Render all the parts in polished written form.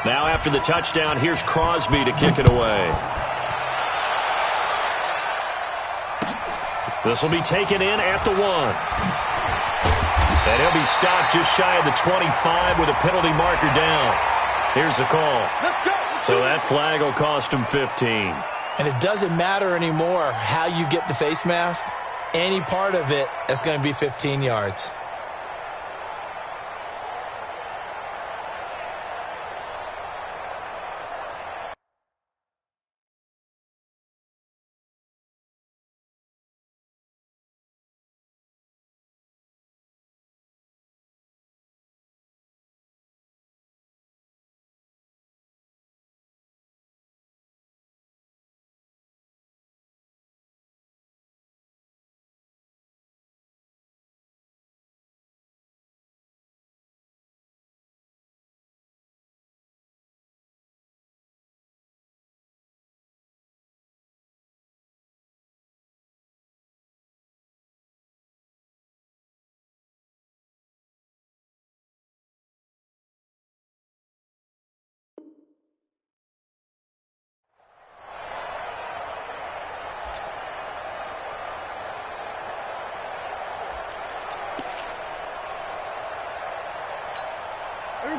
Now after the touchdown, here's Crosby to kick it away. This will be taken in at the 1. And he'll be stopped just shy of the 25 with a penalty marker down. Here's the call. So that flag will cost him 15. And it doesn't matter anymore how you get the face mask. Any part of it is going to be 15 yards.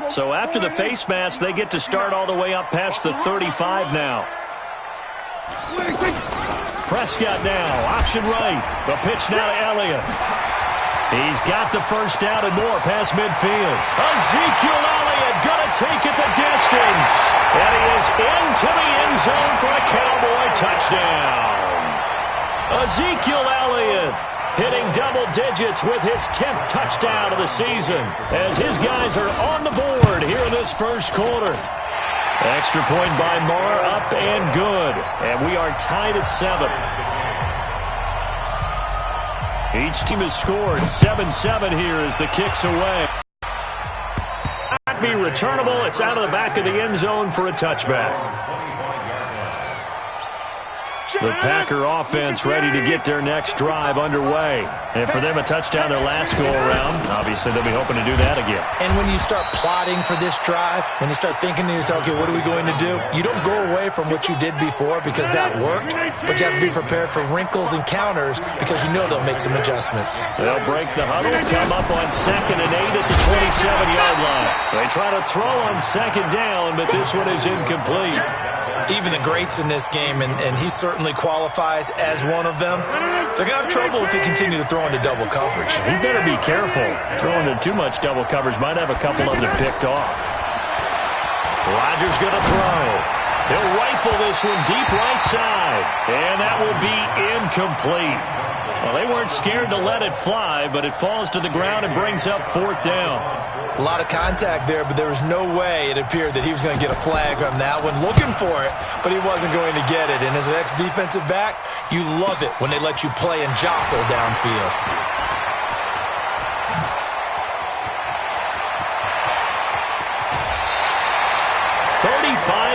So after the face mask, they get to start all the way up past the 35 now. Prescott now, option right. The pitch now to Elliott. He's got the first down and more past midfield. Ezekiel Elliott going to take it the distance. And he is into the end zone for a Cowboy touchdown. Ezekiel Elliott hitting double digits with his 10th touchdown of the season as his guys are on the board here in this first quarter. Extra point by Marr, up and good. And we are tied at 7. Each team has scored 7-7 here as the kick's away. Not be returnable. It's out of the back of the end zone for a touchback. The Packer offense ready to get their next drive underway. And for them, a touchdown their last go-around. Obviously, they'll be hoping to do that again. And when you start plotting for this drive, when you start thinking to yourself, okay, what are we going to do? You don't go away from what you did before because that worked, but you have to be prepared for wrinkles and counters because you know they'll make some adjustments. They'll break the huddle, come up on 2nd and 8 at the 27-yard line. They try to throw on 2nd down, but this one is incomplete. Even the greats in this game, and he certainly qualifies as one of them, they're going to have trouble if they continue to throw into double coverage. He better be careful. Throwing into too much double coverage might have a couple of them picked off. Rodgers going to throw. He'll rifle this one deep right side, and that will be incomplete. Well, they weren't scared to let it fly, but it falls to the ground and brings up 4th down. A lot of contact there, but there was no way it appeared that he was going to get a flag on that one. Looking for it, but he wasn't going to get it. And as an ex-defensive back, you love it when they let you play and jostle downfield.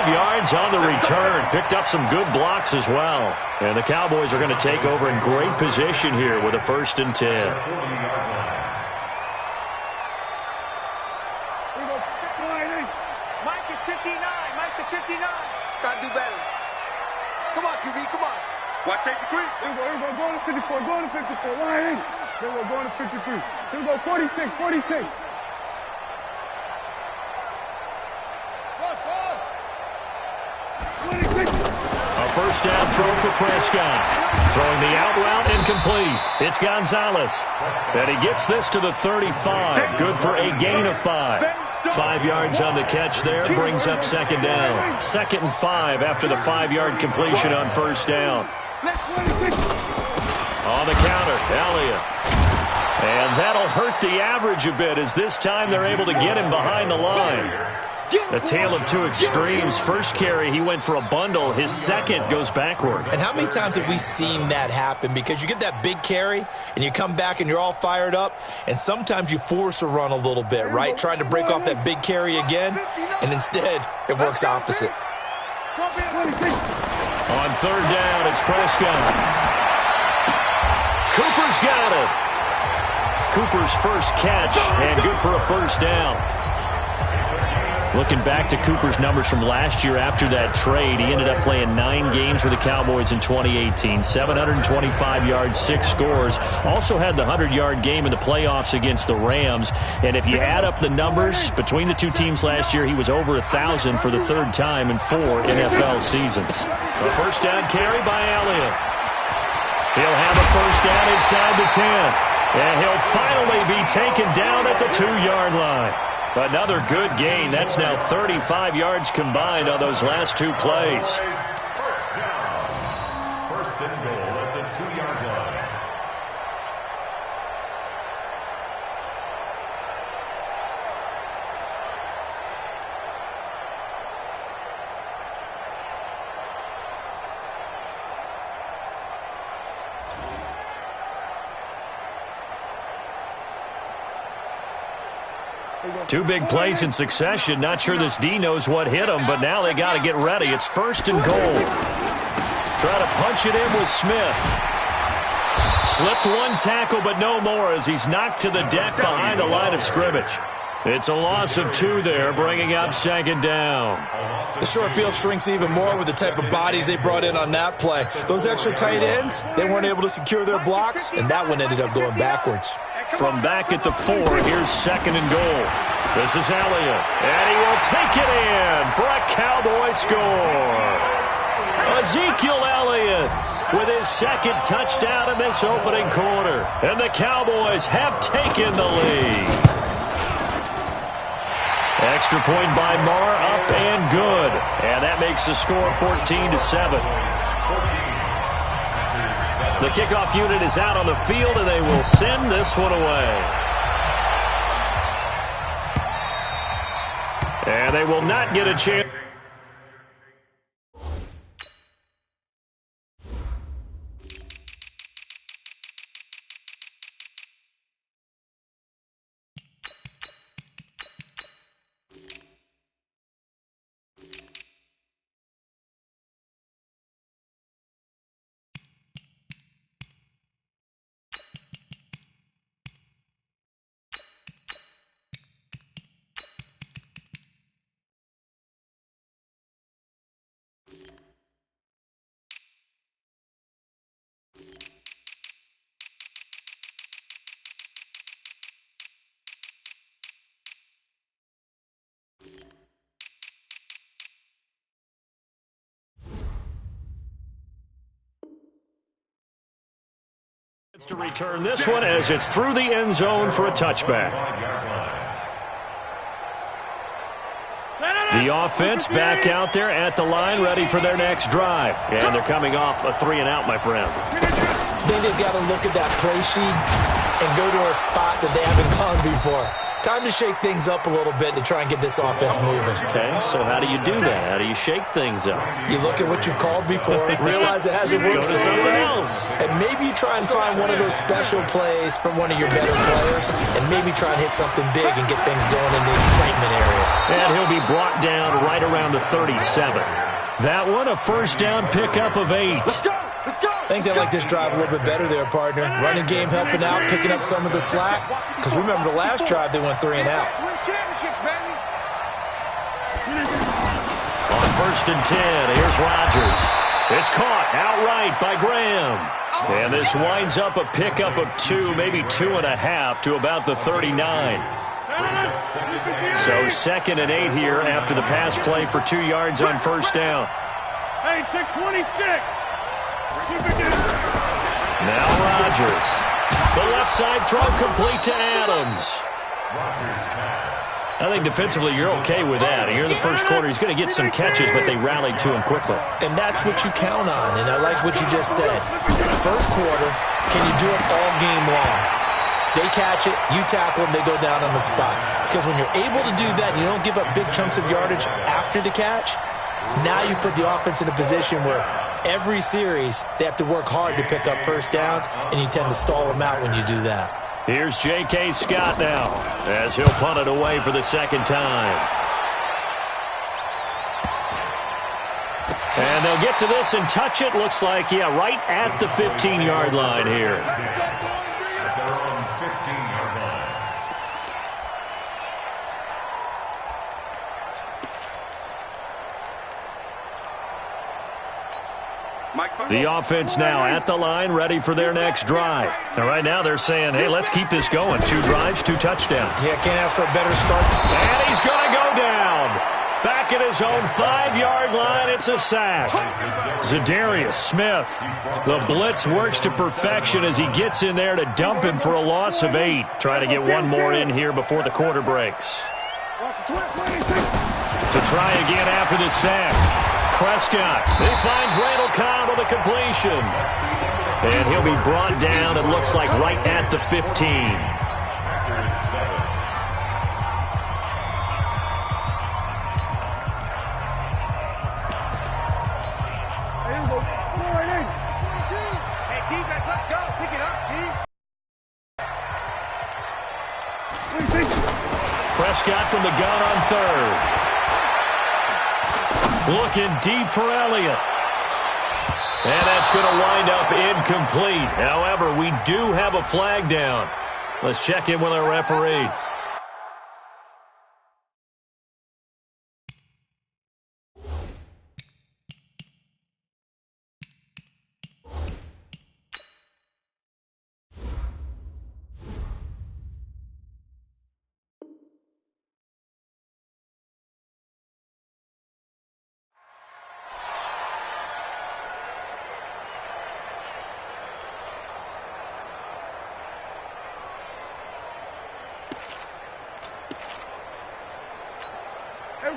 Yards on the return. Picked up some good blocks as well. And the Cowboys are going to take over in great position here with a 1st and 10. Mike is 59. Mike is 59. Got to do better. Come on, QB, come on. Watch safety 3. Here we go, going to 54, going to 54. Line. Here we go, going to 53. Here we go, 46, 46. A first down throw for Prescott. Throwing the out route incomplete. It's Gonzalez. And he gets this to the 35. Good for a gain of 5. 5 yards on the catch there. Brings up 2nd down. 2nd and 5 after the 5-yard completion on 1st down. On the counter, Elliott. And that'll hurt the average a bit as this time they're able to get him behind the line. A tale of two extremes. First carry, he went for a bundle. His second goes backward. And how many times have we seen that happen? Because you get that big carry, and you come back and you're all fired up, and sometimes you force a run a little bit, right? Trying to break off that big carry again, and instead it works opposite. On 3rd down, it's Prescott. Cooper's got it. Cooper's first catch, and good for a 1st down. Looking back to Cooper's numbers from last year after that trade, he ended up playing 9 games for the Cowboys in 2018. 725 yards, 6 scores. Also had the 100-yard game in the playoffs against the Rams. And if you add up the numbers between the two teams last year, he was over 1,000 for the 3rd time in 4 NFL seasons. A first down carry by Elliott. He'll have a first down inside the 10. And he'll finally be taken down at the 2-yard line. Another good gain. That's now 35 yards combined on those last 2 plays. First and goal at the 2-yard line. Two big plays in succession. Not sure this D knows what hit him, but now they got to get ready. It's first and goal. Try to punch it in with Smith. Slipped one tackle, but no more as he's knocked to the deck behind the line of scrimmage. It's a loss of 2 there, bringing up 2nd down. The short field shrinks even more with the type of bodies they brought in on that play. Those extra tight ends, they weren't able to secure their blocks, and that one ended up going backwards. From back at the 4, here's 2nd and goal. This is Elliott, and he will take it in for a Cowboy score. Ezekiel Elliott with his 2nd touchdown in this opening quarter, and the Cowboys have taken the lead. Extra point by Marr, up and good, and that makes the score 14-7. The kickoff unit is out on the field, and they will send this one away. And they will not get a chance. To return this one as it's through the end zone for a touchback. The offense back out there at the line, ready for their next drive. And they're coming off a 3-and-out, my friend. I think they've got to look at that play sheet and go to a spot that they haven't gone before. Time to shake things up a little bit to try and get this offense moving. Okay, so how do you do that? How do you shake things up? You look at what you've called before, realize it hasn't worked Go to something else. and maybe you try and find one of those special plays from one of your better players, and maybe try and hit something big and get things going in the excitement area. And he'll be brought down right around the 37. That one, a first down pickup of 8. Let's go! Let's go! I think they like this drive a little bit better there, partner. Running game helping out, picking up some of the slack. Because remember, the last drive they went 3-and-out. Win championships, baby! On 1st and 10, here's Rodgers. It's caught outright by Graham. And this winds up a pickup of 2, maybe 2.5 to about the 39. So 2nd and 8 here after the pass play for 2 yards on first down. Hey, take 26! Now Rodgers. The left side throw complete to Adams. I think defensively you're okay with that. Here in the first quarter, he's going to get some catches, but they rallied to him quickly. And that's what you count on, and I like what you just said. First quarter, can you do it all game long? They catch it, you tackle them, they go down on the spot. Because when you're able to do that, and you don't give up big chunks of yardage after the catch, now you put the offense in a position where every series they have to work hard to pick up first downs, and you tend to stall them out when you do that. Here's J.K. Scott now as he'll punt it away for the 2nd time. And they'll get to this and touch it. Looks like, yeah, right at the 15-yard line here. The offense now at the line, ready for their next drive. And right now they're saying, hey, let's keep this going. 2 drives, 2 touchdowns. Yeah, can't ask for a better start. And he's going to go down. Back at his own 5-yard line, it's a sack. Zadarius Smith. The blitz works to perfection as he gets in there to dump him for a loss of 8. Try to get one more in here before the quarter breaks. To try again after the sack. Prescott. He finds Randall Cobb with a completion. And he'll be brought down, it looks like, right at the 15. Prescott from the gun on 3rd. Looking deep for Elliott. And that's going to wind up incomplete. However, we do have a flag down. Let's check in with our referee.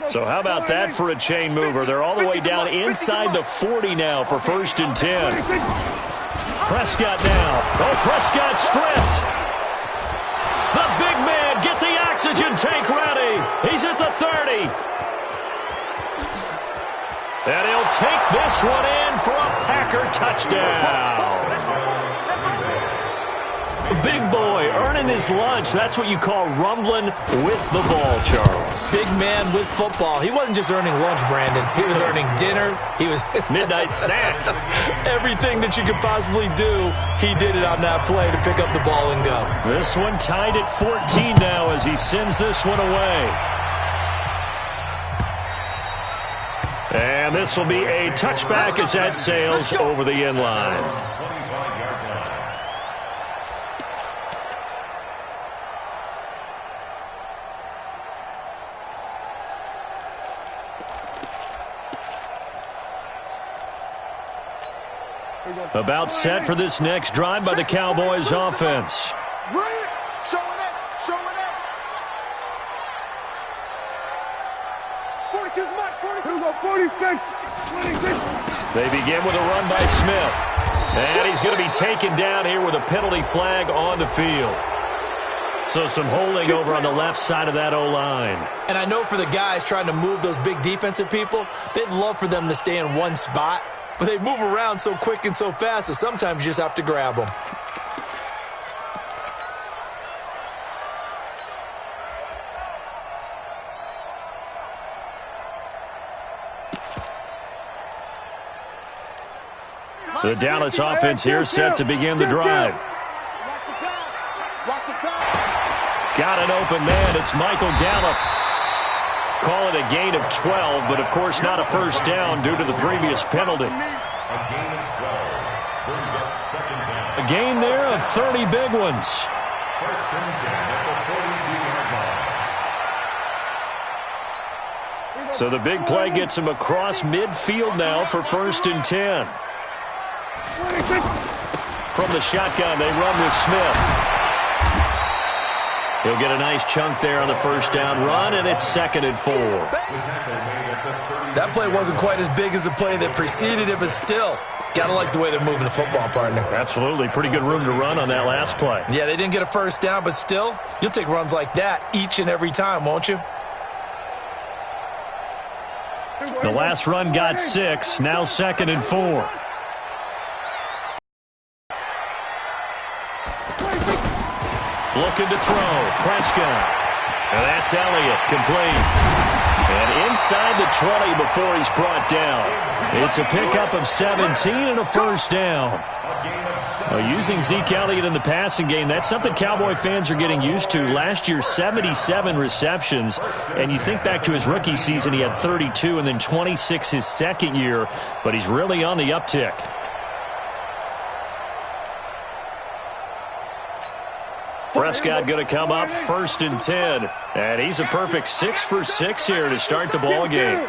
So how about that for a chain mover? They're all the way down inside the 40 now for 1st and 10. Prescott now. Oh, Prescott stripped. The big man, get the oxygen tank ready. He's at the 30. And he'll take this one in for a Packer touchdown. Big boy earning his lunch. That's what you call rumbling with the ball, Charles. Big man with football. He wasn't just earning lunch, Brandon. He was earning dinner. He was midnight snack. Everything that you could possibly do, he did it on that play to pick up the ball and go. This one tied at 14 now as he sends this one away. And this will be a touchback as that sails over the end line. About set for this next drive by the Cowboys offense. They begin with a run by Smith. And he's going to be taken down here with a penalty flag on the field. So some holding over on the left side of that O-line. And I know for the guys trying to move those big defensive people, they'd love for them to stay in one spot. But they move around so quick and so fast that sometimes you just have to grab them. The Dallas offense here set to begin the drive. Got an open man. It's Michael Gallup. Call it a gain of 12, but of course not a first down due to the previous penalty. A gain there of 30 big ones. First and 10 at the 42-yard line. So the big play gets him across midfield now for 1st and 10. From the shotgun, they run with Smith. He'll get a nice chunk there on the first down run, and it's 2nd and 4. That play wasn't quite as big as the play that preceded it, but still, gotta like the way they're moving the football, partner. Absolutely. Pretty good room to run on that last play. Yeah, they didn't get a first down, but still, you'll take runs like that each and every time, won't you? The last run got 6, now 2nd and 4. Looking to throw. Prescott. And that's Elliott. Complete. And inside the 20 before he's brought down. It's a pickup of 17 and a first down. Using Zeke Elliott in the passing game, that's something Cowboy fans are getting used to. Last year, 77 receptions. And you think back to his rookie season, he had 32 and then 26 his second year. But he's really on the uptick. Prescott going to come up 1st and 10. And he's a perfect 6 for 6 here to start the ball game.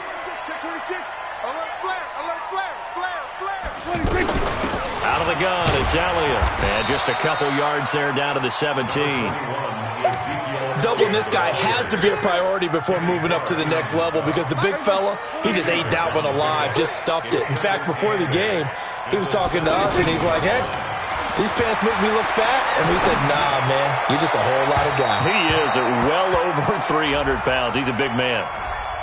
Out of the gun, it's Elliott. And just a couple yards there down to the 17. Doubling this guy has to be a priority before moving up to the next level because the big fella, he just ate that one alive, just stuffed it. In fact, before the game, he was talking to us, and he's like, hey, these pants make me look fat. And we said, nah, man, you're just a whole lot of guy. He is at well over 300 pounds. He's a big man.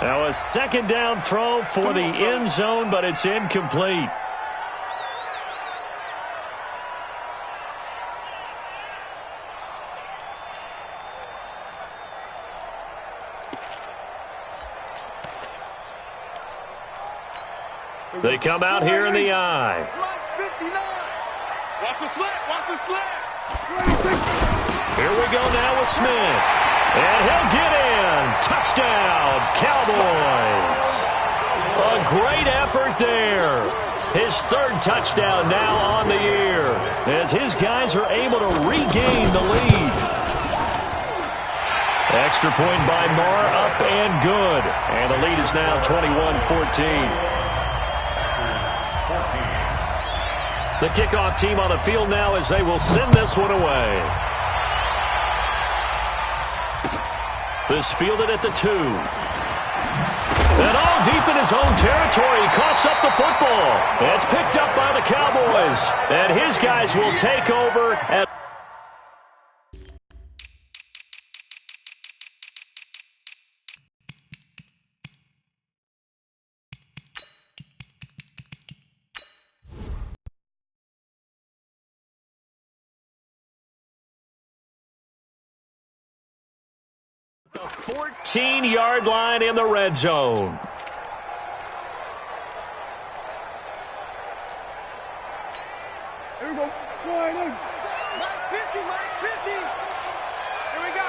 Now a second down throw for the end zone, but it's incomplete. They come out here in the eye. Watch the slant. Watch the slant. Here we go now with Smith. And he'll get in. Touchdown, Cowboys. A great effort there. His 3rd touchdown now on the year as his guys are able to regain the lead. Extra point by Marr, up and good. And the lead is now 21-14. The kickoff team on the field now as they will send this one away. This fielded at the 2. And all deep in his own territory. He coughs up the football. It's picked up by the Cowboys. And his guys will take over at the 14-yard line in the red zone. Here we go. Mike 50, Mike 50. Here we go.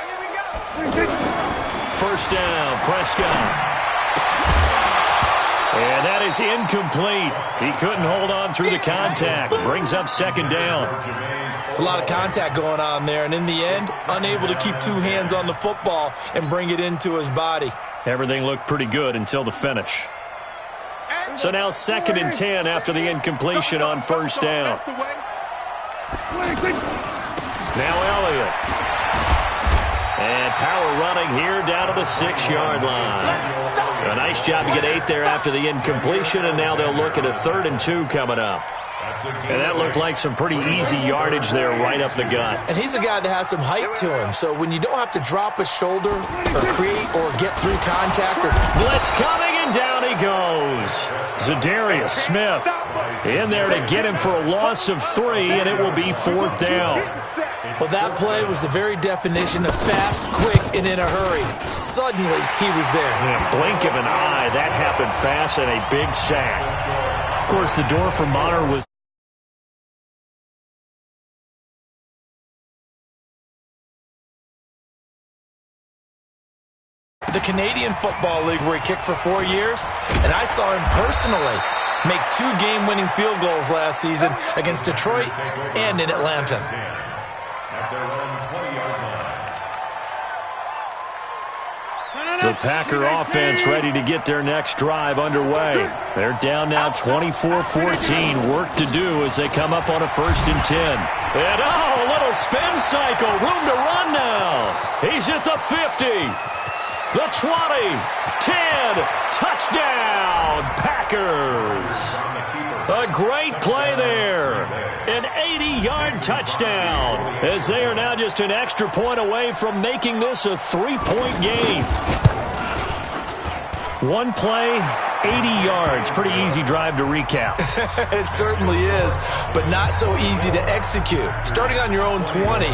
1st down, Prescott. And that is incomplete. He couldn't hold on through the contact. Brings up 2nd down. It's a lot of contact going on there, and in the end, unable to keep 2 hands on the football and bring it into his body. Everything looked pretty good until the finish. So now 2nd and 10 after the incompletion on 1st down. Now Elliott. And power running here down to the 6-yard line. A nice job to get 8 there after the incompletion, and now they'll look at a 3rd and 2 coming up. And that looked like some pretty easy yardage there right up the gut. And he's a guy that has some height to him, so when you don't have to drop a shoulder or create or get through contact. Blitz coming, and down he goes. Zadarius Smith in there to get him for a loss of 3, and it will be 4th down. Well, that play was the very definition of fast, quick, and in a hurry. Suddenly, he was there. In a blink of an eye, that happened fast, and a big sack. Of course, the door for Monner was the Canadian Football League, where he kicked for 4 years, and I saw him personally make 2 game-winning field goals last season against Detroit and in Atlanta. the Packer offense ready to get their next drive underway. They're down now 24-14. Work to do as they come up on a 1st and 10. And a little spin cycle. Room to run now. He's at the 50. The 20, 10, touchdown, Packers. A great play there. An 80-yard touchdown as they are now just an extra point away from making this a 3-point game. One play, 80 yards. Pretty easy drive to recap. It certainly is, but not so easy to execute. Starting on your own 20,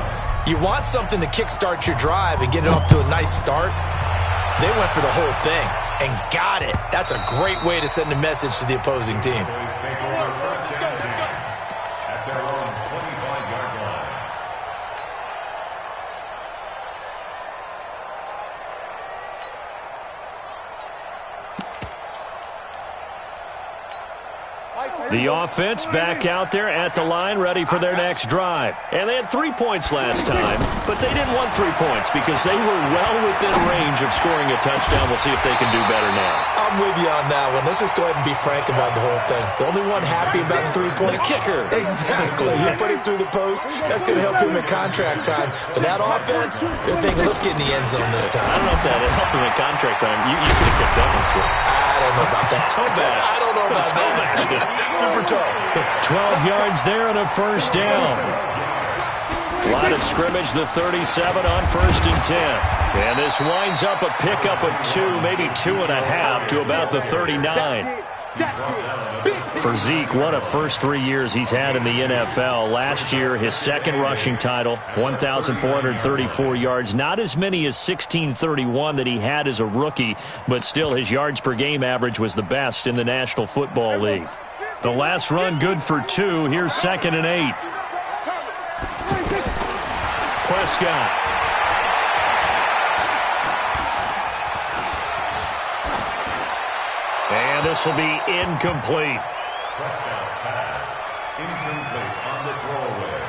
you want something to kickstart your drive and get it off to a nice start. They went for the whole thing and got it. That's a great way to send a message to the opposing team. The offense back out there at the line, ready for their next drive. And they had 3 points last time, but they didn't want 3 points because they were well within range of scoring a touchdown. We'll see if they can do better now. I'm with you on that one. Let's just go ahead and be frank about the whole thing. The only one happy about the 3-point kicker. Exactly. He put it through the post. That's going to help him at contract time. But that offense, they're thinking, let's get in the end zone this time. I don't know if that helped him at contract time. You could have kept that one for. I don't know about that. Toe bash. I don't know about that. Super toe. 12 yards there and a first down. Line of scrimmage, the 37 on 1st and 10. And this winds up a pickup of 2, maybe 2.5 to about the 39. For Zeke, one of first 3 years he's had in the NFL. Last year, his second rushing title, 1,434 yards. Not as many as 1,631 that he had as a rookie, but still his yards per game average was the best in the National Football League. The last run good for 2. Here's 2nd and 8. Prescott. And this will be incomplete. Prescott's pass, incomplete on the throwaway.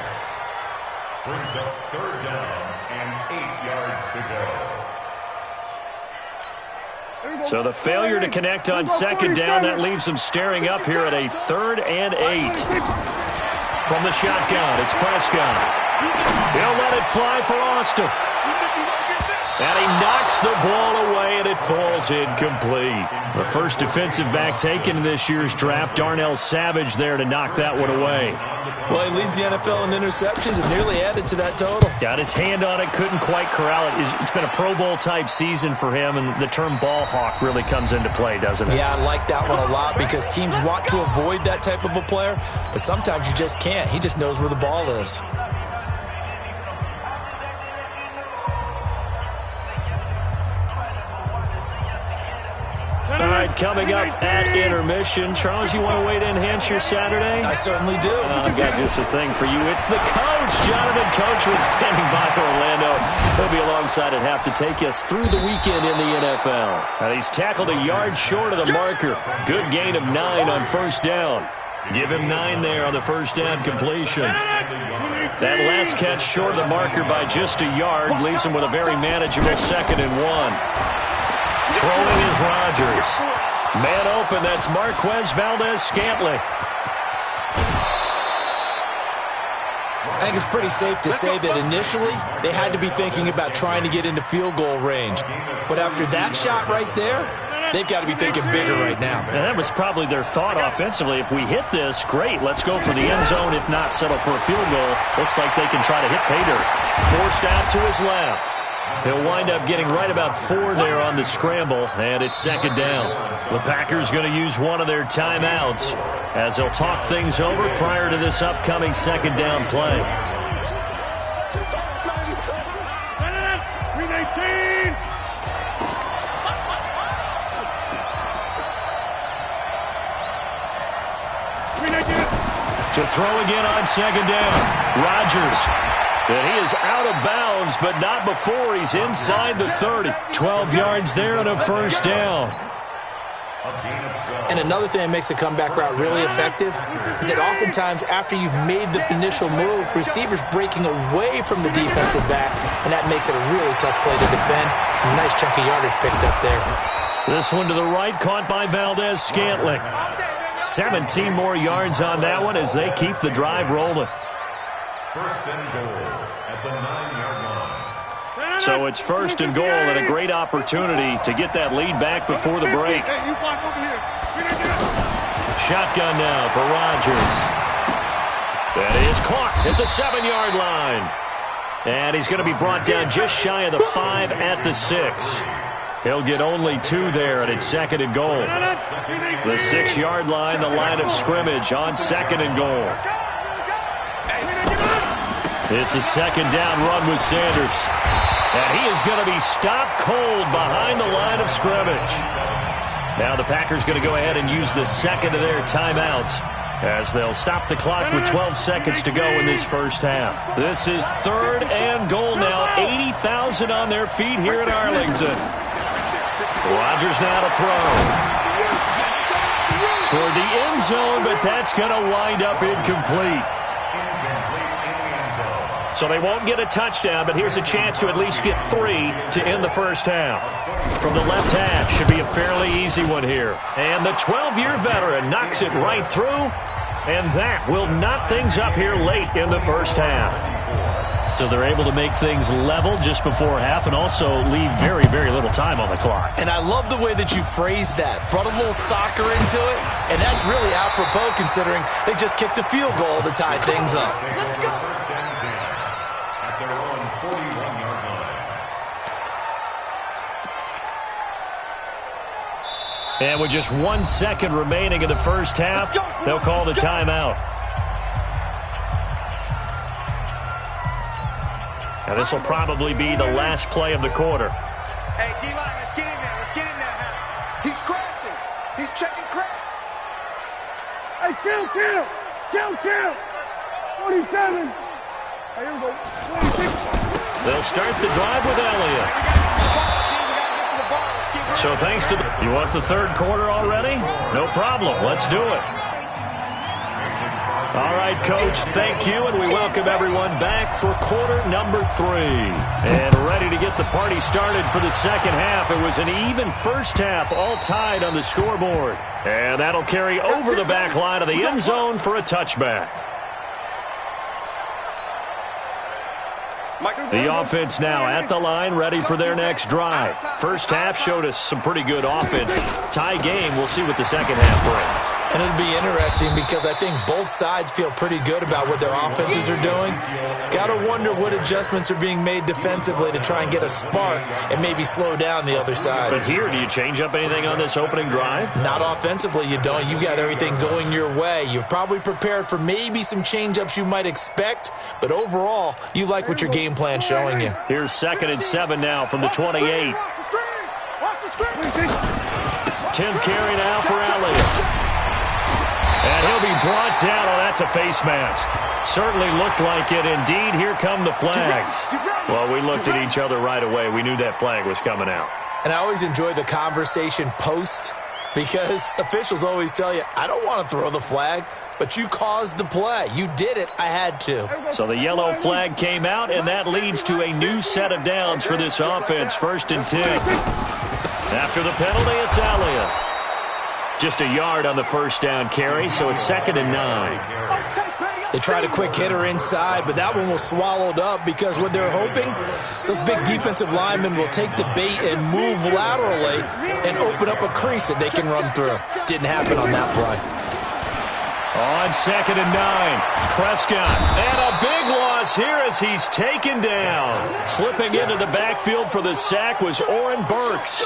Brings up 3rd down and 8 yards to go. So the failure to connect on 2nd down, that leaves them staring up here at a 3rd and 8. From the shotgun, it's Prescott. He'll let it fly for Austin. And he knocks the ball away, and it falls incomplete. The first defensive back taken in this year's draft, Darnell Savage there to knock that one away. Well, he leads the NFL in interceptions and nearly added to that total. Got his hand on it, couldn't quite corral it. It's been a Pro Bowl-type season for him, and the term ball hawk really comes into play, doesn't it? Yeah, I like that one a lot because teams want to avoid that type of a player, but sometimes you just can't. He just knows where the ball is. All right, coming up at intermission. Charles, you want a way to enhance your Saturday? I certainly do. I've got just a thing for you. It's the coach, Jonathan Coachman, standing by Orlando. He'll be alongside at half to take us through the weekend in the NFL. And he's tackled a yard short of the marker. Good gain of 9 on 1st down. Give him 9 there on the 1st down completion. That last catch short of the marker by just a yard leaves him with a very manageable 2nd and 1. Throwing is Rodgers. Man open, that's Marquez Valdez-Scantling. I think it's pretty safe to say that initially they had to be thinking about trying to get into field goal range. But after that shot right there, they've got to be thinking bigger right now. And that was probably their thought offensively. If we hit this, great. Let's go for the end zone. If not, settle for a field goal. Looks like they can try to hit pay dirt. Forced out to his left. He'll wind up getting right about 4 there on the scramble, and it's 2nd down. The Packers going to use one of their timeouts as they'll talk things over prior to this upcoming 2nd down play. To throw again on 2nd down, Rodgers. And he is out of bounds, but not before he's inside the 30. 12 yards there and a 1st down. And another thing that makes a comeback route really effective is that oftentimes after you've made the initial move, receivers breaking away from the defensive back, and that makes it a really tough play to defend. A nice chunk of yardage picked up there. This one to the right, caught by Valdez-Scantling. 17 more yards on that one as they keep the drive rolling. 1st and goal at the 9-yard line. So it's 1st and goal and a great opportunity to get that lead back before the break. Shotgun now for Rodgers. That is caught at the 7-yard line. And he's going to be brought down just shy of the 5 at the 6. He'll get only 2 there, and it's 2nd and goal. The 6-yard line, the line of scrimmage on 2nd and goal. It's a 2nd down run with Sanders. And he is going to be stopped cold behind the line of scrimmage. Now the Packers going to go ahead and use the 2nd of their timeouts as they'll stop the clock with 12 seconds to go in this 1st half. This is 3rd and goal now. 80,000 on their feet here in Arlington. Rodgers now to throw. toward the end zone, but that's going to wind up incomplete. So they won't get a touchdown, but here's a chance to at least get 3 to end the first half. From the left hash, should be a fairly easy one here. And the 12-year veteran knocks it right through, and that will knot things up here late in the first half. So they're able to make things level just before half and also leave very, very little time on the clock. And I love the way that you phrased that. Brought a little soccer into it, and that's really apropos considering they just kicked a field goal to tie things up. And with just 1 second remaining in the first half, they'll call the timeout. Now this will probably be the last play of the quarter. Hey, D-line, let's get in there. Let's get in there. He's crashing. He's checking crash. Hey, kill. 47. Hey, here we go. 26. They'll start the drive with Elliott. So thanks to you want the third quarter already? No problem. Let's do it. All right, Coach, thank you, and we welcome everyone back for quarter number 3. And ready to get the party started for the second half. It was an even first half, all tied on the scoreboard. And that'll carry over the back line of the end zone for a touchback. The offense now at the line, ready for their next drive. First half showed us some pretty good offense. Tie game, we'll see what the second half brings. And it'll be interesting because I think both sides feel pretty good about what their offenses are doing. Got to wonder what adjustments are being made defensively to try and get a spark and maybe slow down the other side. But here, do you change up anything on this opening drive? Not offensively, you don't. You got everything going your way. You've probably prepared for maybe some change-ups you might expect, but overall, you like what your game plan's showing you. Here's 2nd and 7 now from the 28. 10th carry now for Elliott. And he'll be brought down. Oh, that's a face mask. Certainly looked like it. Indeed, here come the flags. Well, we looked at each other right away. We knew that flag was coming out. And I always enjoy the conversation post because officials always tell you, I don't want to throw the flag, but you caused the play. You did it. I had to. So the yellow flag came out, and that leads to a new set of downs for this offense. 1st and 10. After the penalty, it's Elliott. Just a yard on the first down carry, so it's 2nd and 9. They tried a quick hitter inside, but that one was swallowed up because what they're hoping, those big defensive linemen will take the bait and move laterally and open up a crease that they can run through. Didn't happen on that play. On 2nd and 9, Prescott. And a big loss here as he's taken down. Slipping into the backfield for the sack was Oren Burks.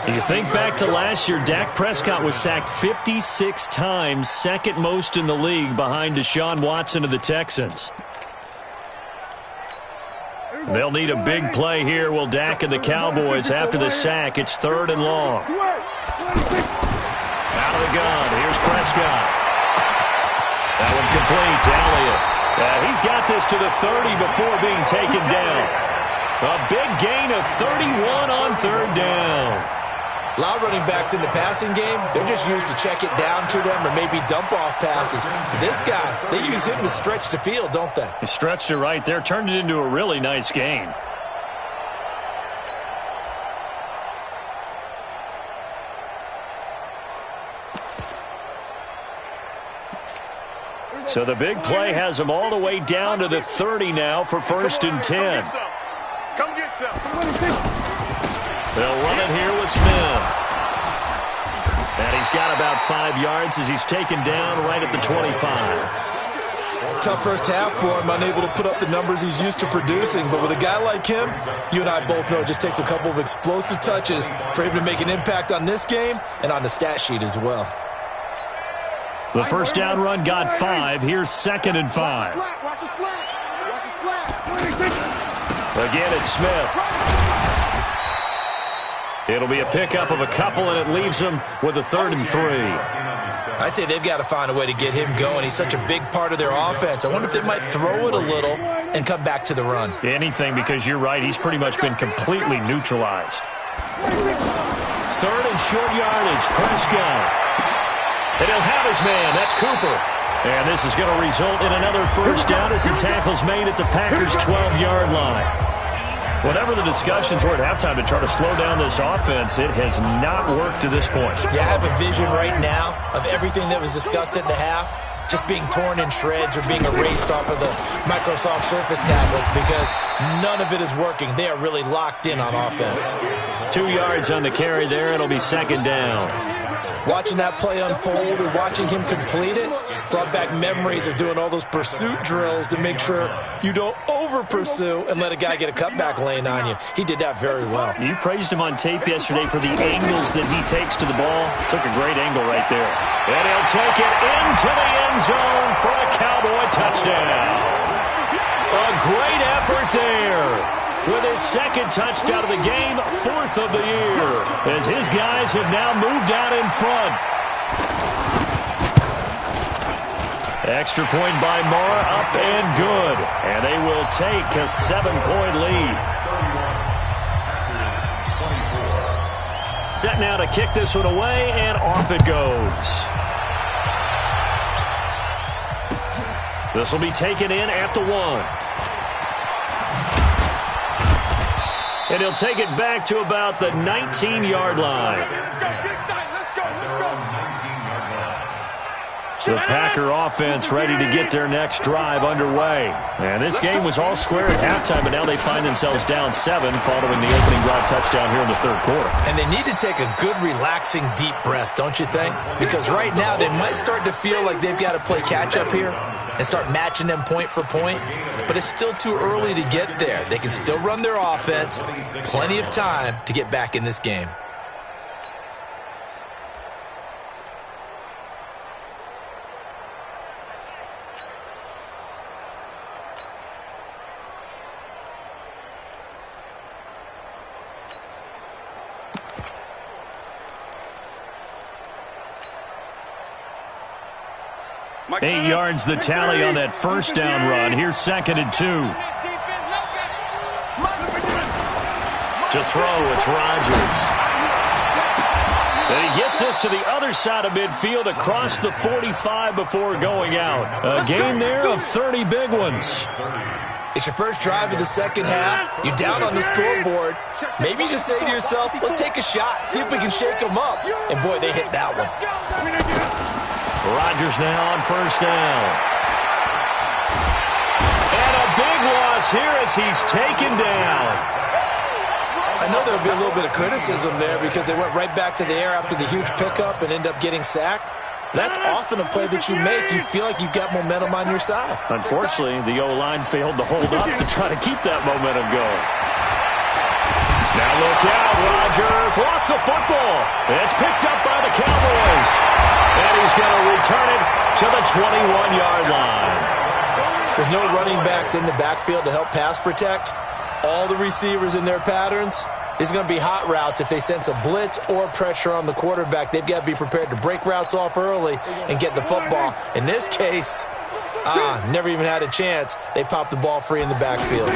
You think back to last year, Dak Prescott was sacked 56 times, second most in the league behind Deshaun Watson of the Texans. They'll need a big play here, will Dak and the Cowboys after the sack. It's 3rd and long. Out of the gun, here's Prescott. That one complete to Elliott. He's got this to the 30 before being taken down. A big gain of 31 on 3rd down. A lot of running backs in the passing game, they're just used to check it down to them or maybe dump off passes. This guy, they use him to stretch the field, don't they? He stretched it right there, turned it into a really nice gain. So the big play has them all the way down to the 30 now for 1st and 10. Come get some. They'll run it here with Smith. And he's got about 5 yards as he's taken down right at the 25. Tough first half for him, unable to put up the numbers he's used to producing. But with a guy like him, you and I both know it just takes a couple of explosive touches for him to make an impact on this game and on the stat sheet as well. The first down run got 5. Here's 2nd and 5. Watch the slack. Watch the slack. Again, it's Smith. It'll be a pickup of a couple, and it leaves them with a 3rd and 3. I'd say they've got to find a way to get him going. He's such a big part of their offense. I wonder if they might throw it a little and come back to the run. Anything, because you're right. He's pretty much been completely neutralized. 3rd and short yardage. Prescott. And he'll have his man. That's Cooper. And this is going to result in another first down as the tackle's made at the Packers' 12-yard line. Whatever the discussions were at halftime to try to slow down this offense, it has not worked to this point. Yeah, I have a vision right now of everything that was discussed at the half just being torn in shreds or being erased off of the Microsoft Surface tablets because none of it is working. They are really locked in on offense. 2 yards on the carry there. It'll be second down. Watching that play unfold and watching him complete it brought back memories of doing all those pursuit drills to make sure you don't over-pursue and let a guy get a cutback lane on you. He did that very well. You praised him on tape yesterday for the angles that he takes to the ball. Took a great angle right there. And he'll take it into the end zone for a Cowboy touchdown. A great effort there. With his second touchdown of the game, 4th of the year, as his guys have now moved out in front. Extra point by Moore, up and good. And they will take a 7-point lead. Set now to kick this one away, and off it goes. This will be taken in at the 1. And he'll take it back to about the 19-yard line. The Packer offense ready to get their next drive underway. And this game was all square at halftime, but now they find themselves down 7 following the opening drive touchdown here in the third quarter. And they need to take a good, relaxing, deep breath, don't you think? Because right now they might start to feel like they've got to play catch-up here and start matching them point for point. But it's still too early to get there. They can still run their offense. Plenty of time to get back in this game. Eight yards the tally on that first down run. Here's 2nd and 2. To throw, it's Rodgers. And he gets this to the other side of midfield across the 45 before going out. A gain there of 30 big ones. It's your first drive of the second half. You're down on the scoreboard. Maybe you just say to yourself, let's take a shot, see if we can shake them up. And boy, they hit that one. Rodgers now on first down. And a big loss here as he's taken down. I know there'll be a little bit of criticism there because they went right back to the air after the huge pickup and end up getting sacked. That's often a play that you make. You feel like you've got momentum on your side. Unfortunately, the O-line failed to hold up to try to keep that momentum going. Now look out, Rodgers lost the football. It's picked up by the Cowboys. And he's going to return it to the 21-yard line. With no running backs in the backfield to help pass protect, all the receivers in their patterns, it's going to be hot routes. If they sense a blitz or pressure on the quarterback, they've got to be prepared to break routes off early and get the football. In this case, never even had a chance. They popped the ball free in the backfield.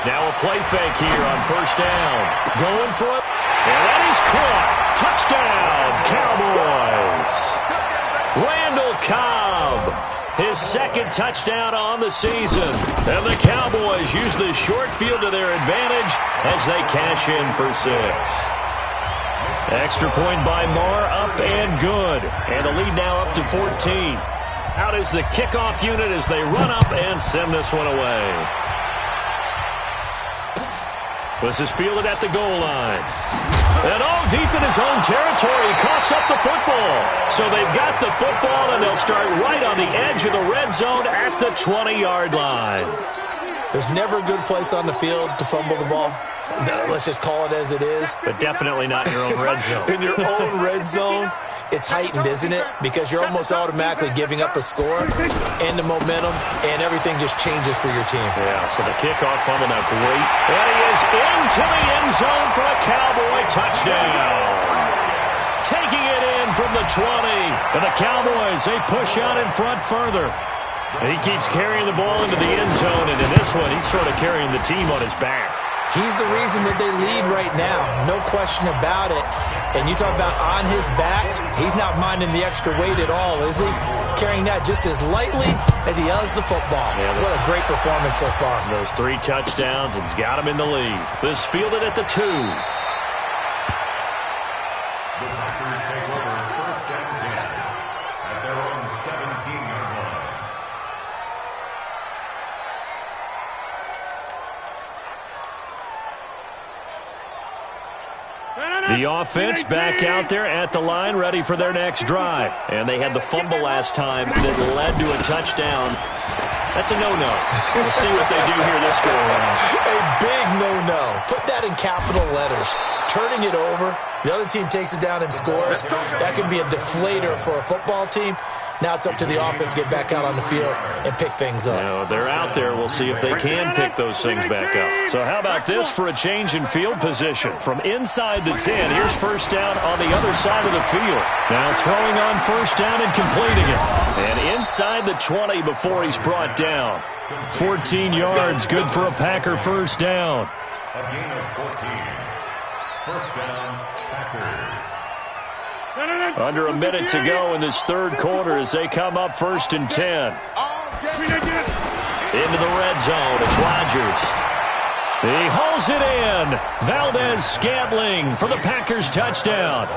Now a play fake here on first down. Going for it. And that is caught. Touchdown, Cowboys. Randall Cobb, his second touchdown on the season. And the Cowboys use the short field to their advantage as they cash in for 6. Extra point by Moore, up and good. And the lead now up to 14. Out is the kickoff unit as they run up and send this one away. This is fielded at the goal line. And all deep in his own territory, he coughs up the football. So they've got the football, and they'll start right on the edge of the red zone at the 20-yard line. There's never a good place on the field to fumble the ball. Let's just call it as it is. But definitely not in your own red zone. In your own red zone, it's heightened, isn't it? Because you're almost automatically giving up a score and the momentum, and everything just changes for your team. Yeah, so the kickoff fumble now great. And he is into the end zone for a Cowboy touchdown. Taking it in from the 20. And the Cowboys, they push out in front further. And he keeps carrying the ball into the end zone, and in this one, he's sort of carrying the team on his back. He's the reason that they lead right now, no question about it. And you talk about on his back, he's not minding the extra weight at all, is he? Carrying that just as lightly as he does the football. Yeah, what a great performance so far. Those 3 touchdowns and's got him in the lead. This fielded at the 2. The Packers take over first and 10 at their own 17-yard line. The offense back out there at the line, ready for their next drive. And they had the fumble last time that led to a touchdown. That's a no-no. We'll see what they do here this go-around. A big no-no. Put that in capital letters. Turning it over, the other team takes it down and scores. That can be a deflator for a football team. Now it's up to the offense to get back out on the field and pick things up. Now, they're out there. We'll see if they can pick those things back up. So how about this for a change in field position? From inside the 10, here's first down on the other side of the field. Now throwing on first down and completing it. And inside the 20 before he's brought down. 14 yards, good for a Packer first down. A gain of 14. First down, Packers. Under a minute to go in this third quarter as they come up first and 10. Into the red zone, it's Rodgers. He hauls it in. Valdez-Scantling for the Packers touchdown.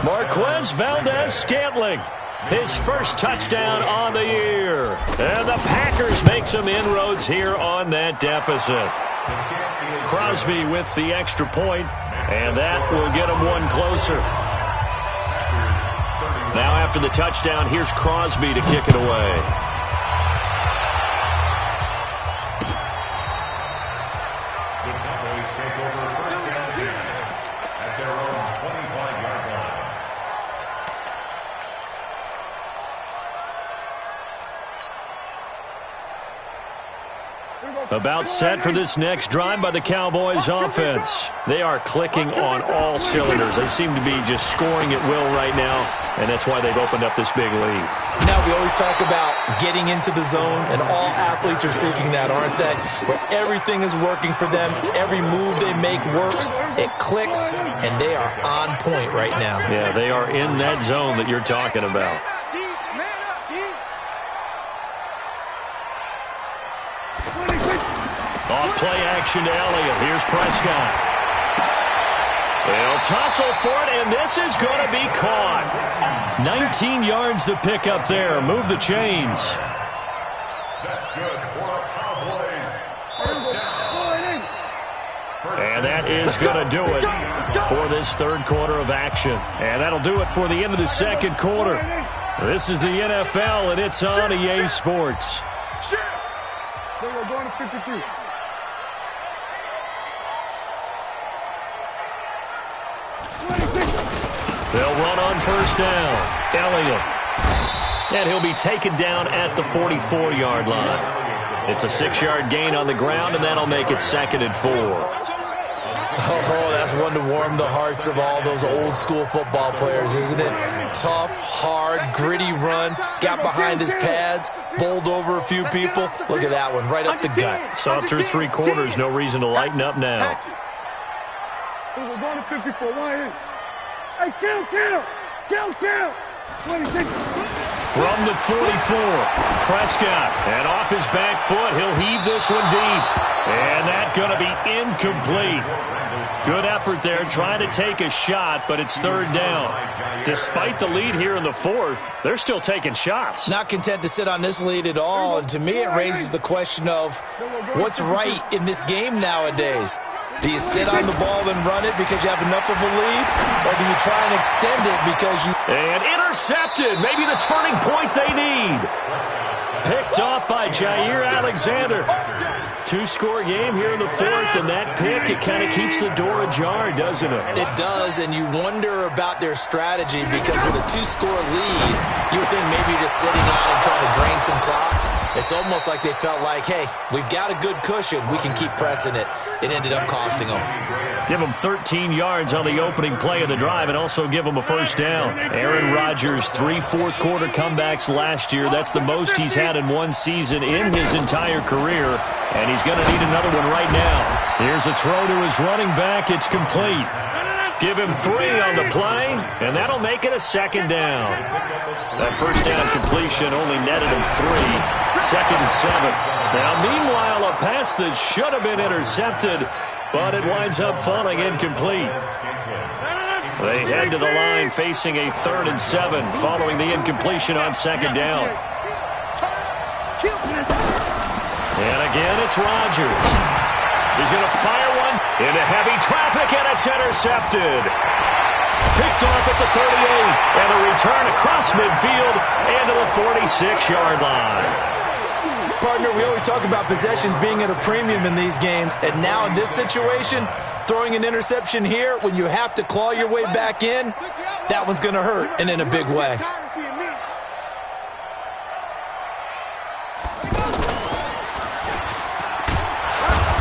Marquez Valdez-Scantling, his first touchdown on the year. And the Packers make some inroads here on that deficit. Crosby with the extra point, and that will get him one closer. Now after the touchdown, here's Crosby to kick it away. The Cowboys take over first and 10 at their own 25-yard line. About set for this next drive by the Cowboys offense. They are clicking on all cylinders. They seem to be just scoring at will right now, and that's why they've opened up this big lead. Now we always talk about getting into the zone, and all athletes are seeking that, aren't they? Where everything is working for them. Every move they make works. It clicks, and they are on point right now. Yeah, they are in that zone that you're talking about. Off play action to Elliott. Here's Prescott. They'll tussle for it, and this is going to be caught. 19 yards to pick up there. Move the chains. That's good for Cowboys. First down. And that is going to do it for this third quarter of action. And that'll do it for the end of the second quarter. This is the NFL, and it's on EA Sports. They were going to 53. They'll run on first down. Elliott. And he'll be taken down at the 44-yard line. It's a 6-yard gain on the ground, and that'll make it 2nd and 4. Oh, that's one to warm the hearts of all those old-school football players, isn't it? Tough, hard, gritty run. Got behind his pads, bowled over a few people. Look at that one, right up the gut. Saw it through 3 quarters. No reason to lighten up now. We're going to 54. Hey, kill! 26. From the 44, Prescott. And off his back foot, he'll heave this one deep. And that's going to be incomplete. Good effort there, trying to take a shot, but it's third down. Despite the lead here in the fourth, they're still taking shots. Not content to sit on this lead at all, and to me it raises the question of what's right in this game nowadays. Do you sit on the ball and run it because you have enough of a lead, or do you try and extend it because you... And intercepted, maybe the turning point they need. Picked off by Jair Alexander. 2-score game here in the fourth, and that pick, it kind of keeps the door ajar, doesn't it? It does, and you wonder about their strategy because with a 2-score lead, you would think maybe you're just sitting on and trying to drain some clock. It's almost like they felt like, hey, we've got a good cushion. We can keep pressing it. It ended up costing them. Give them 13 yards on the opening play of the drive and also give them a first down. Aaron Rodgers, 3 fourth-quarter comebacks last year. That's the most he's had in one season in his entire career, and he's going to need another one right now. Here's a throw to his running back. It's complete. Give him 3 on the play, and that'll make it a second down. That first down completion only netted him 3. Second and 7. Now, meanwhile, a pass that should have been intercepted, but it winds up falling incomplete. They head to the line facing a 3rd and 7 following the incompletion on second down. And again, it's Rodgers. He's going to fire one into heavy traffic, and it's intercepted. Picked off at the 38, and a return across midfield and to the 46-yard line. Partner, we always talk about possessions being at a premium in these games, and now in this situation, throwing an interception here when you have to claw your way back in, that one's going to hurt, and in a big way.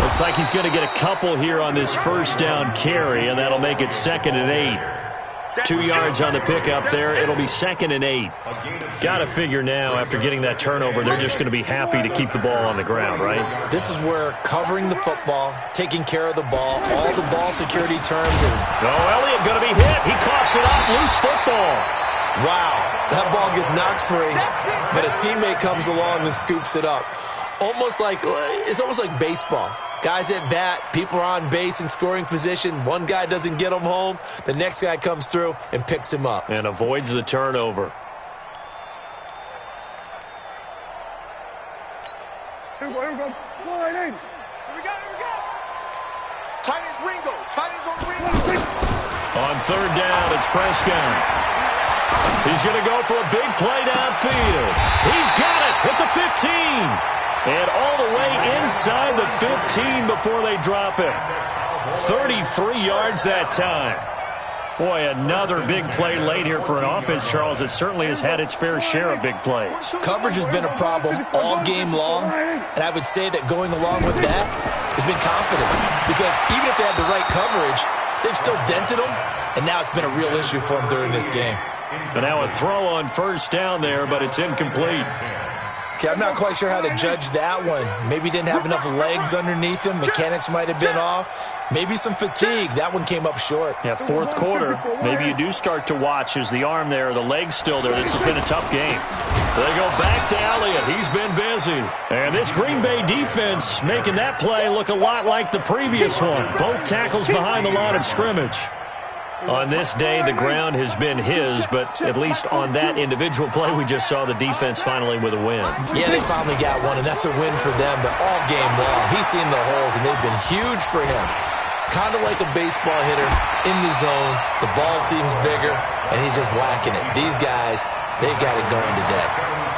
Looks like he's going to get a couple here on this first down carry, and that'll make it 2nd and 8. 2 yards on the pickup there. It'll be 2nd and 8. Got to figure now, after getting that turnover, they're just going to be happy to keep the ball on the ground, right? This is where covering the football, taking care of the ball, all the ball security terms. And Elliott going to be hit. He coughs it up. Loose football. Wow, that ball gets knocked free, but a teammate comes along and scoops it up. It's almost like baseball. Guys at bat, people are on base in scoring position. One guy doesn't get him home. The next guy comes through and picks him up. And avoids the turnover. Here we go. Line in. Here we go. Tight ends Ringo. Tight ends on Ringo. On 3rd down, it's Prescott. He's going to go for a big play downfield. He's got it at the 15. And all the way inside the 15 before they drop it. 33 yards that time. Boy, another big play late here for an offense, Charles, that certainly has had its fair share of big plays. Coverage has been a problem all game long, and I would say that going along with that has been confidence. Because even if they had the right coverage, they've still dented them, and now it's been a real issue for them during this game. And now a throw on first down there, but it's incomplete. Okay, I'm not quite sure how to judge that one. Maybe didn't have enough legs underneath him. Mechanics might have been off. Maybe some fatigue. That one came up short. Yeah, 4th quarter. Maybe you do start to watch as the arm there, the leg's still there. This has been a tough game. They go back to Elliott. He's been busy. And this Green Bay defense making that play look a lot like the previous one. Both tackles behind the line of scrimmage. On this day, the ground has been his, but at least on that individual play, we just saw the defense finally with a win. Yeah, they finally got one, and that's a win for them, but all game long, he's seen the holes, and they've been huge for him. Kind of like a baseball hitter in the zone. The ball seems bigger, and he's just whacking it. These guys, they've got it going today.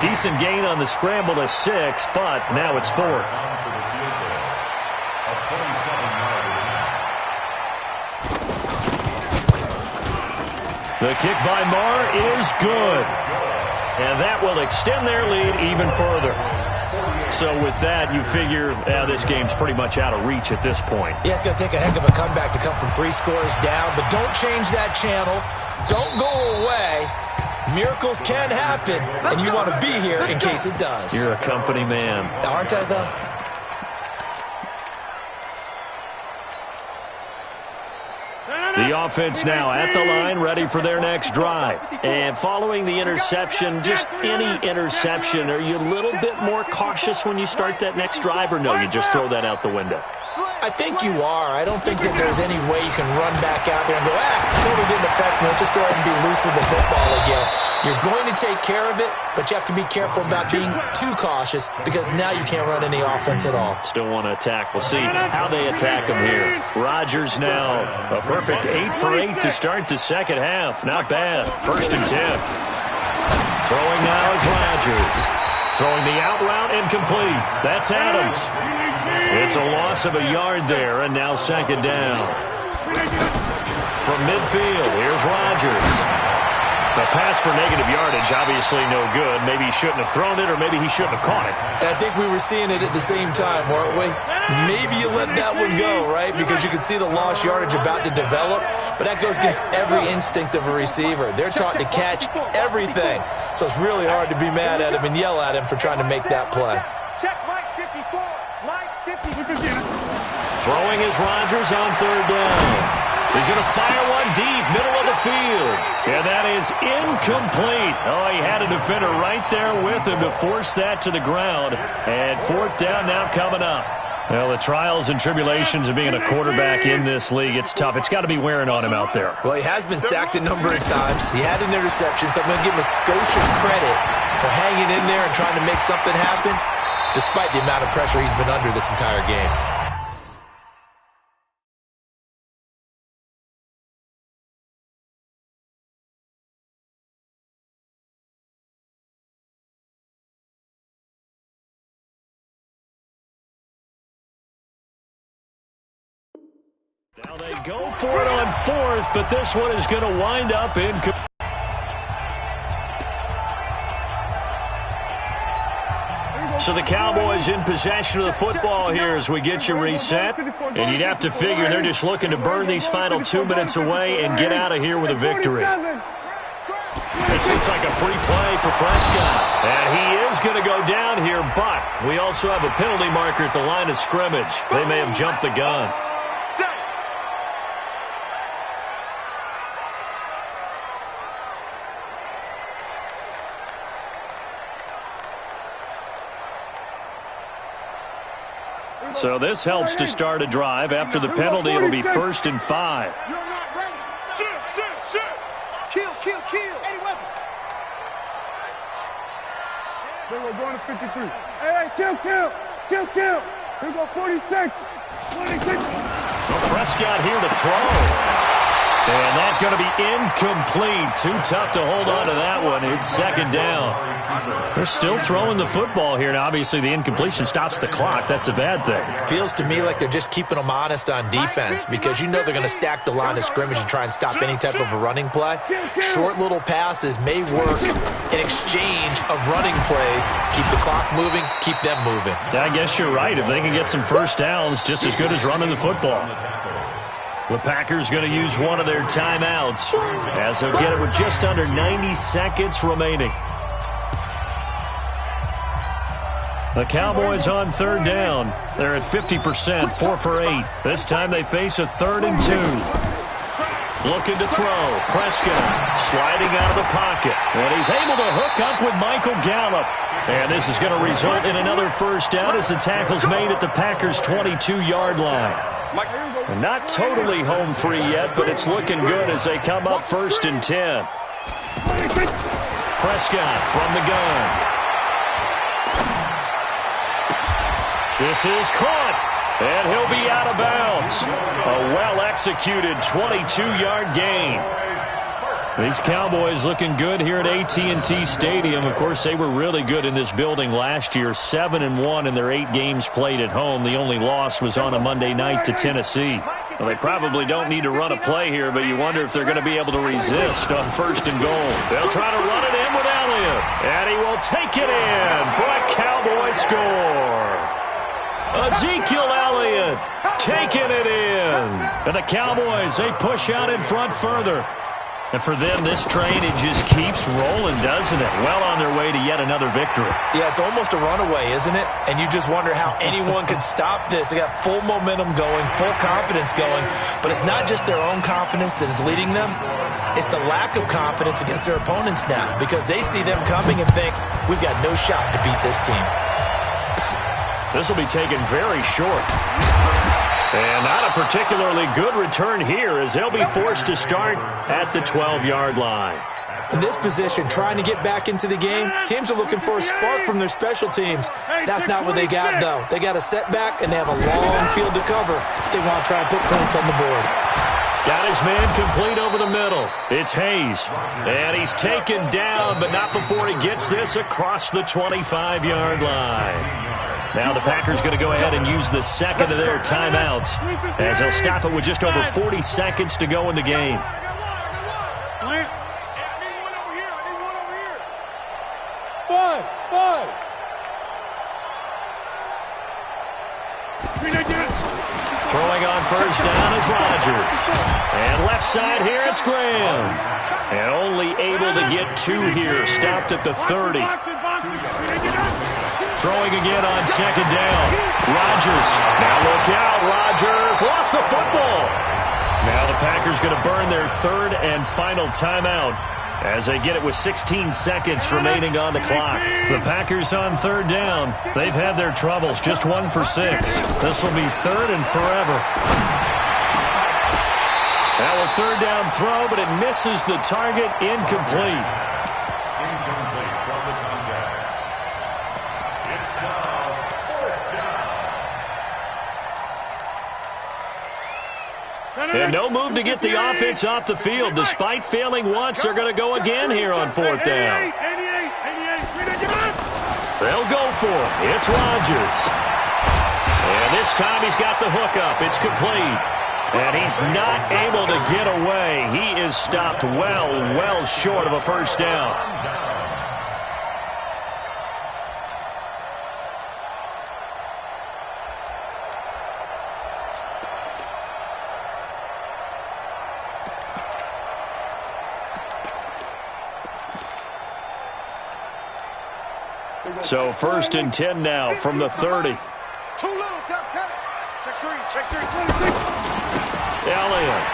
Decent gain on the scramble to 6, but now it's 4th. The kick by Marr is good. And that will extend their lead even further. So with that, you figure this game's pretty much out of reach at this point. Yeah, it's going to take a heck of a comeback to come from 3 scores down. But don't change that channel. Don't go away. Miracles can happen. And you want to be here in case it does. You're a company man. Aren't I, though? The offense now at the line, ready for their next drive. And following the interception, just any interception, are you a little bit more cautious when you start that next drive, or no, you just throw that out the window? I think you are. I don't think that there's any way you can run back out there and go, totally didn't affect me. Let's just go ahead and be loose with the football again. You're going to take care of it, but you have to be careful about being too cautious because now you can't run any offense at all. Still want to attack. We'll see how they attack him here. Rodgers now a perfect 8 for 8 to start the second half. Not bad. 1st and 10. Throwing now is Rodgers. Throwing the out route incomplete. That's Adams. It's a loss of a yard there, and now 2nd down. From midfield, here's Rodgers. The pass for negative yardage, obviously no good. Maybe he shouldn't have thrown it, or maybe he shouldn't have caught it. And I think we were seeing it at the same time, weren't we? Maybe you let that one go, right? Because you can see the lost yardage about to develop. But that goes against every instinct of a receiver. They're taught to catch everything. So it's really hard to be mad at him and yell at him for trying to make that play. Check Mike 54. Mike 50. Throwing is Rodgers on 3rd down. He's going to fire one deep, middle of the field. And that is incomplete. Oh, he had a defender right there with him to force that to the ground. And fourth down now coming up. Well, the trials and tribulations of being a quarterback in this league, it's tough. It's got to be wearing on him out there. Well, he has been sacked a number of times. He had an interception, so I'm going to give him a Scotian credit for hanging in there and trying to make something happen, despite the amount of pressure he's been under this entire game. Now they go for it on fourth, but this one is going to wind up in. So the Cowboys in possession of the football here as we get you reset. And you'd have to figure they're just looking to burn these final 2 minutes away and get out of here with a victory. This looks like a free play for Prescott. And he is going to go down here, but we also have a penalty marker at the line of scrimmage. They may have jumped the gun. So this helps to start a drive. After the penalty, it'll be 1st and 5. You're not ready. Shoot. Kill. Any weapon. We're going to 53. Hey, kill. Here we go, 46. 26. Well, Prescott here to throw. And that's going to be incomplete. Too tough to hold on to that one. It's 2nd down. They're still throwing the football here. Now, obviously, the incompletion stops the clock. That's a bad thing. Feels to me like they're just keeping them honest on defense because you know they're going to stack the line of scrimmage and try and stop any type of a running play. Short little passes may work in exchange of running plays. Keep the clock moving, keep them moving. I guess you're right. If they can get some first downs, just as good as running the football. The Packers going to use one of their timeouts as they'll get it with just under 90 seconds remaining. The Cowboys on 3rd down. They're at 50%, 4 for 8. This time they face a 3rd and 2. Looking to throw. Prescott sliding out of the pocket. And he's able to hook up with Michael Gallup. And this is going to result in another first down as the tackle's made at the Packers' 22-yard line. Not totally home free yet, but it's looking good as they come up 1st and 10. Prescott from the gun. This is caught, and he'll be out of bounds. A well-executed 22-yard gain. These Cowboys looking good here at AT&T Stadium. Of course, they were really good in this building last year, 7-1 in their 8 games played at home. The only loss was on a Monday night to Tennessee. Well, they probably don't need to run a play here, but you wonder if they're going to be able to resist on 1st and goal. They'll try to run it in with Elliott, and he will take it in for a Cowboy score. Ezekiel Elliott taking it in. And the Cowboys, they push out in front further. And for them, this train, it just keeps rolling, doesn't it? Well on their way to yet another victory. Yeah, it's almost a runaway, isn't it? And you just wonder how anyone could stop this. They got full momentum going, full confidence going. But it's not just their own confidence that is leading them. It's the lack of confidence against their opponents now because they see them coming and think, we've got no shot to beat this team. This will be taken very short. And not a particularly good return here as they'll be forced to start at the 12-yard line. In this position, trying to get back into the game, teams are looking for a spark from their special teams. That's not what they got, though. They got a setback, and they have a long field to cover if they want to try and put points on the board. Got his man complete over the middle. It's Hayes. And he's taken down, but not before he gets this across the 25-yard line. Now the Packers going to go ahead and use the second of their timeouts as they'll stop it with just over 40 seconds to go in the game. Throwing on first down is Rodgers. And left side here, it's Graham. And only able to get 2 here. Stopped at the 30. Throwing again on second down. Rodgers. Now look out. Rodgers lost the football. Now the Packers going to burn their third and final timeout as they get it with 16 seconds remaining on the clock. The Packers on third down. They've had their troubles, just 1 for 6. This will be third and forever. Now a third down throw, but it misses the target, incomplete. Incomplete from the contact. It's now fourth down. And no move to get the offense off the field. Despite failing once, they're going to go again here on fourth down. They'll go for it. It's Rodgers. And this time he's got the hookup. It's complete. And he's not able to get away. He is stopped well short of a first down. So first and 10 now from the 30. Too little, cut it. Check three, 26. Elliott.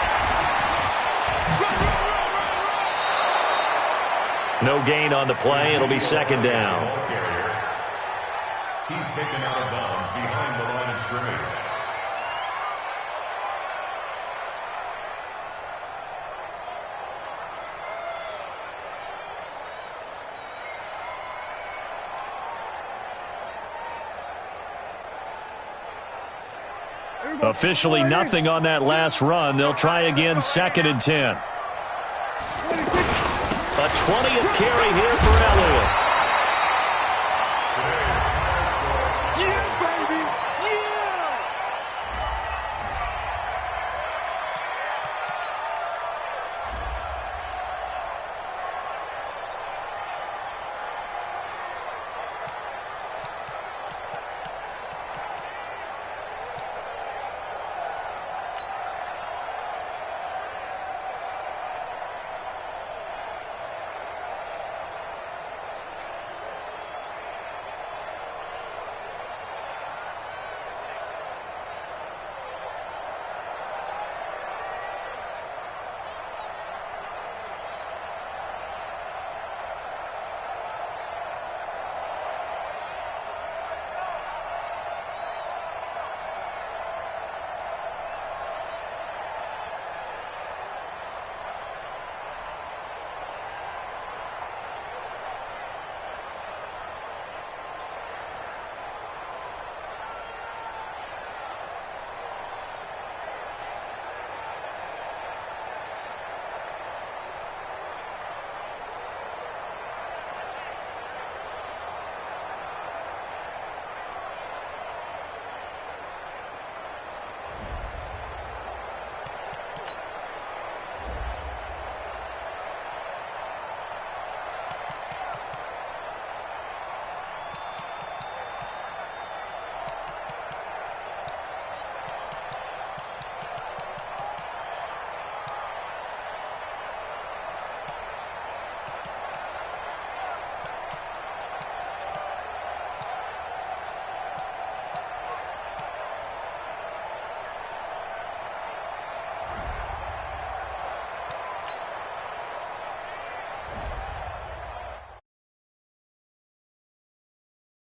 No gain on the play. It'll be second down. He's taken out of bounds behind the line of scrimmage. Officially nothing on that last run. They'll try again, second and 10. A 20th carry here for Elliott.